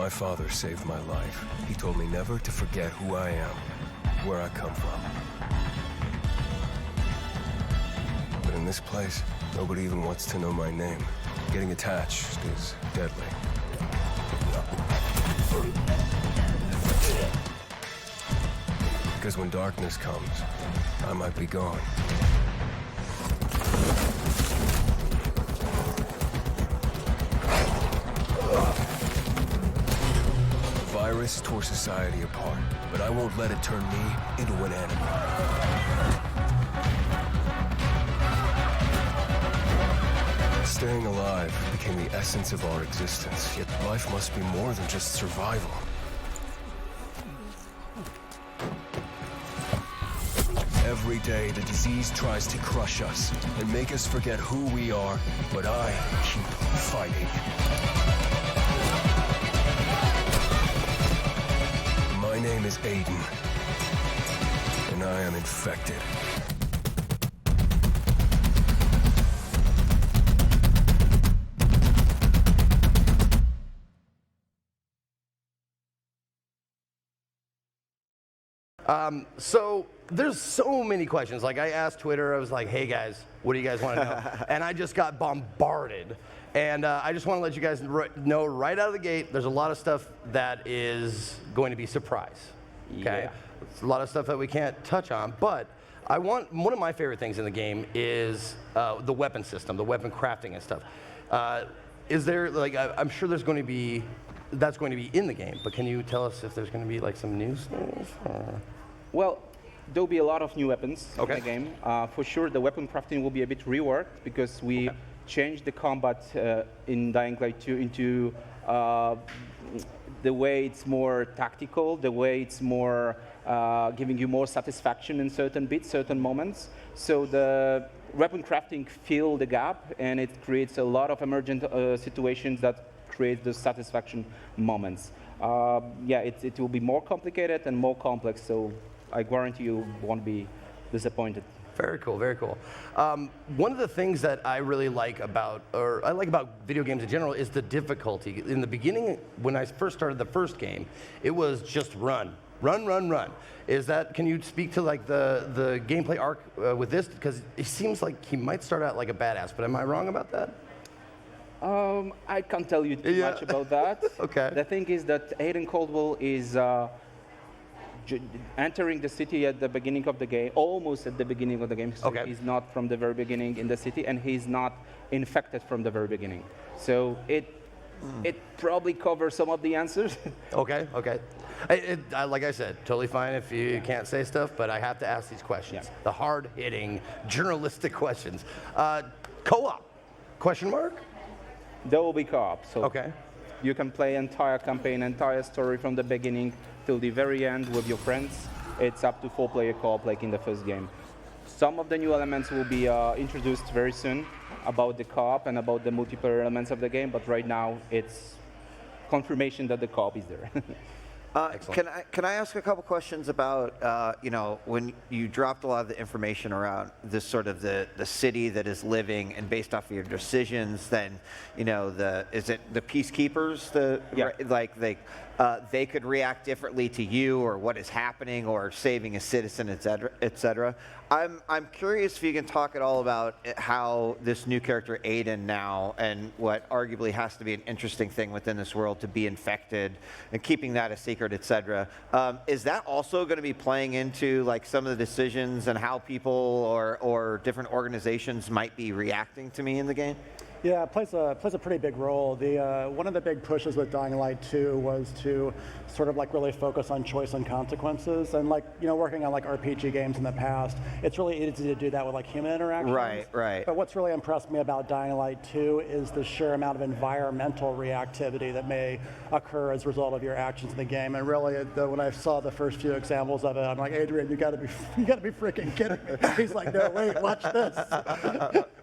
My father saved my life. He told me never to forget who I am, where I come from. But in this place, nobody even wants to know my name. Getting attached is deadly. Because when darkness comes, I might be gone. The virus tore society apart, but I won't let it turn me into an enemy. Staying alive became the essence of our existence, yet life must be more than just survival. Every day, the disease tries to crush us and make us forget who we are, but I keep fighting. My name is Aiden, and I am infected. So there's so many questions. Like I asked Twitter, I was like, hey guys, what do you guys want to know? And I just got bombarded. And I just want to let you guys know right out of the gate, there's a lot of stuff that is going to be surprise. Okay? Yeah. It's a lot of stuff that we can't touch on, but one of my favorite things in the game is the weapon system, the weapon crafting and stuff. Is there, like, I'm sure there's going to be, that's going to be in the game, but can you tell us if there's going to be like some new stuff? Or? Well, there'll be a lot of new weapons in Okay. the game. For sure, the weapon crafting will be a bit reworked because we changed the combat in Dying Light 2 into the way it's more tactical, the way it's more giving you more satisfaction in certain bits, certain moments. So the weapon crafting fills the gap, and it creates a lot of emergent situations that create the satisfaction moments. Yeah, it will be more complicated and more complex, so I guarantee you won't be disappointed. Very cool, very cool. One of the things that I really like about, or I like about video games in general, is the difficulty. In the beginning, when I first started the first game, it was just run. Is that, can you speak to like the gameplay arc with this? Because it seems like he might start out like a badass, but am I wrong about that? I can't tell you too much about that. Okay. The thing is that Aiden Caldwell is entering the city at the beginning of the game, almost at the beginning of the game. So he's not from the very beginning in the city, and he's not infected from the very beginning. So it probably covers some of the answers. Okay. Like I said, totally fine if you can't say stuff, but I have to ask these questions. Yeah. The hard-hitting, journalistic questions. Co-op? Question mark? There will be co-op, so Okay. you can play entire campaign, entire story from the beginning till the very end with your friends. It's up to 4-player co-op like in the first game. Some of the new elements will be introduced very soon about the co-op and about the multiplayer elements of the game, but right now it's confirmation that the co-op is there. Can I ask a couple questions about, when you dropped a lot of the information around this sort of the city that is living, and based off of your decisions, then, is it the peacekeepers, they could react differently to you or what is happening or saving a citizen, et cetera. I'm curious if you can talk at all about how this new character Aiden now, and what arguably has to be an interesting thing within this world to be infected and keeping that a secret, et cetera. Is that also going to be playing into like some of the decisions and how people or different organizations might be reacting to me in the game? Yeah, it plays a pretty big role. One of the big pushes with Dying Light 2 was to sort of like really focus on choice and consequences, and working on like RPG games in the past, it's really easy to do that with like human interactions. Right. But what's really impressed me about Dying Light 2 is the sheer amount of environmental reactivity that may occur as a result of your actions in the game. And really, when I saw the first few examples of it, I'm like, Adrian, you got to be freaking kidding me. He's like, no, wait, watch this.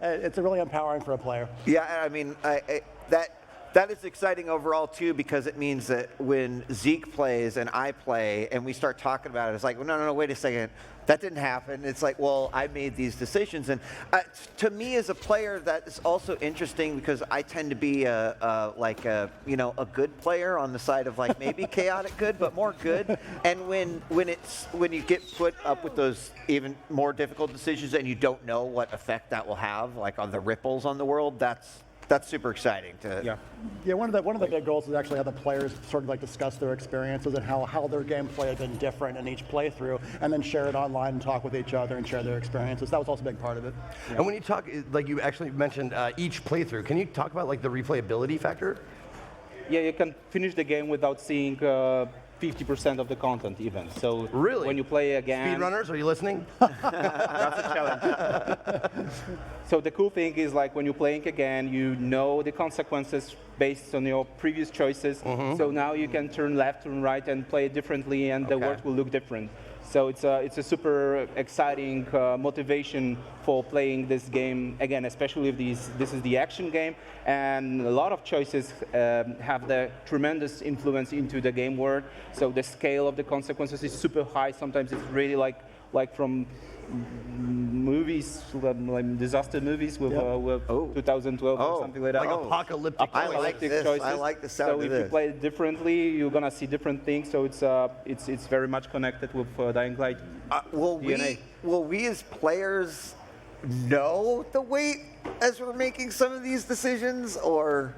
It's really empowering for a player. Yeah, I mean, That is exciting overall, too, because it means that when Zeke plays and I play and we start talking about it, it's like, well, no, wait a second. That didn't happen. It's like, well, I made these decisions. And to me as a player, that is also interesting because I tend to be a good player on the side of like maybe chaotic good, but more good. And when you get put up with those even more difficult decisions and you don't know what effect that will have, like on the ripples on the world, that's super exciting to. Yeah, one of the big goals is actually have the players sort of like discuss their experiences and how their gameplay has been different in each playthrough, and then share it online and talk with each other and share their experiences. That was also a big part of it. Yeah. And when you talk, like you actually mentioned each playthrough, can you talk about like the replayability factor? Yeah, you can finish the game without seeing 50% of the content even. So really, when you play again, speedrunners, are you listening? That's a challenge. So the cool thing is like when you're playing again, you know the consequences based on your previous choices. So now you can turn left, turn right, and play it differently, and the world will look different. So it's a super exciting motivation for playing this game again, especially if this is the action game, and a lot of choices have the tremendous influence into the game world. So the scale of the consequences is super high. Sometimes it's really like from movies, like disaster movies with 2012 or something like that. Like apocalyptic I like this. choices. I like the sound of So if this. you play it differently, you're gonna see different things. So it's very much connected with Dying Light. Will DNA. we as players know the weight as we're making some of these decisions, or?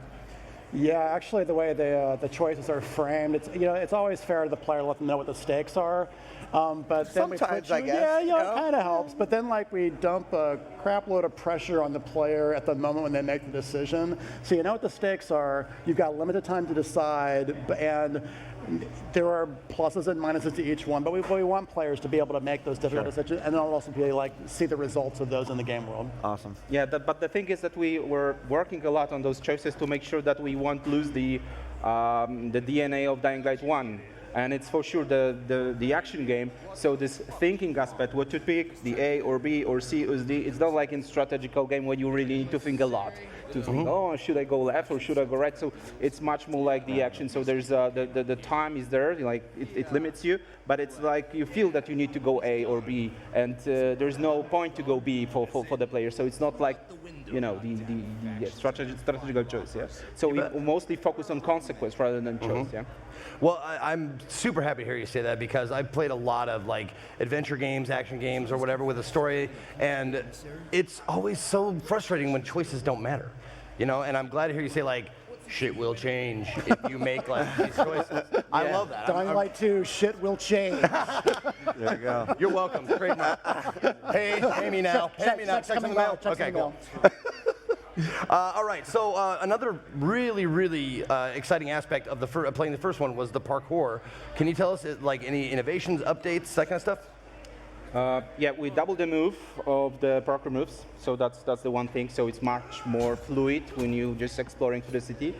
Yeah, actually, the way the choices are framed, it's always fair to the player to let them know what the stakes are. But then Sometimes, I guess. it kind of helps. But then, like, we dump a crap load of pressure on the player at the moment when they make the decision. So you know what the stakes are. You've got limited time to decide, and there are pluses and minuses to each one. But we want players to be able to make those difficult decisions, and then also be like see the results of those in the game world. Awesome. Yeah, but the thing is that we were working a lot on those choices to make sure that we won't lose the DNA of Dying Light 1. And it's for sure the action game. So this thinking aspect, what to pick, the A or B or C or D, it's not like in strategical game where you really need to think a lot. To think, oh, should I go left or should I go right? So it's much more like the action. So there's the time is there, like it limits you, but it's like you feel that you need to go A or B, and there's no point to go B for the player. So it's not like the strategical choice. Yeah. So we mostly focus on consequence rather than choice. Yeah. Well, I'm super happy to hear you say that because I've played a lot of like adventure games, action games, or whatever with a story, and it's always so frustrating when choices don't matter, And I'm glad to hear you say like, shit will change if you make like these choices. I love that. Dying Light 2, shit will change. There you go. You're welcome. Trademark. Pay me now. Pay me now. Check in the mail. Okay, cool. All right, so another really, really exciting aspect of playing the first one was the parkour. Can you tell us like any innovations, updates, that kind of stuff? Yeah, we doubled the move of the parkour moves, so that's the one thing. So it's much more fluid when you're just exploring through the city.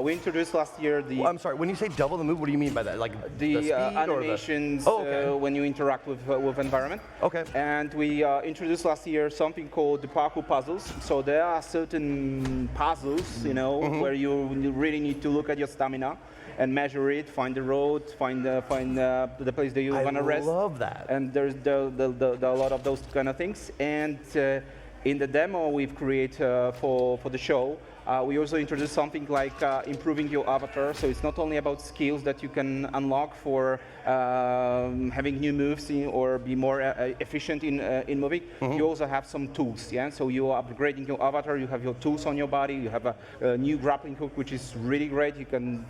We introduced last year the. I'm sorry. When you say double the move, what do you mean by that? Like the speed animations or the... when you interact with environment. Okay. And we introduced last year something called the parkour puzzles. So there are certain puzzles, where you really need to look at your stamina and measure it, find the road, find the place that you want to rest. I love that. And there's a lot of those kind of things. And in the demo we've created for the show, we also introduced something like improving your avatar. So it's not only about skills that you can unlock for having new moves or be more efficient in moving. You also have some tools. Yeah. So you are upgrading your avatar. You have your tools on your body. You have a new grappling hook, which is really great. You can.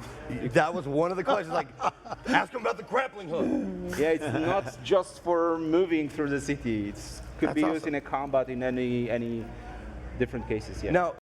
That was one of the questions. Like, ask them about the grappling hook. Yeah, it's not just for moving through the city. It could be used in a combat in any different cases. Yeah. Now,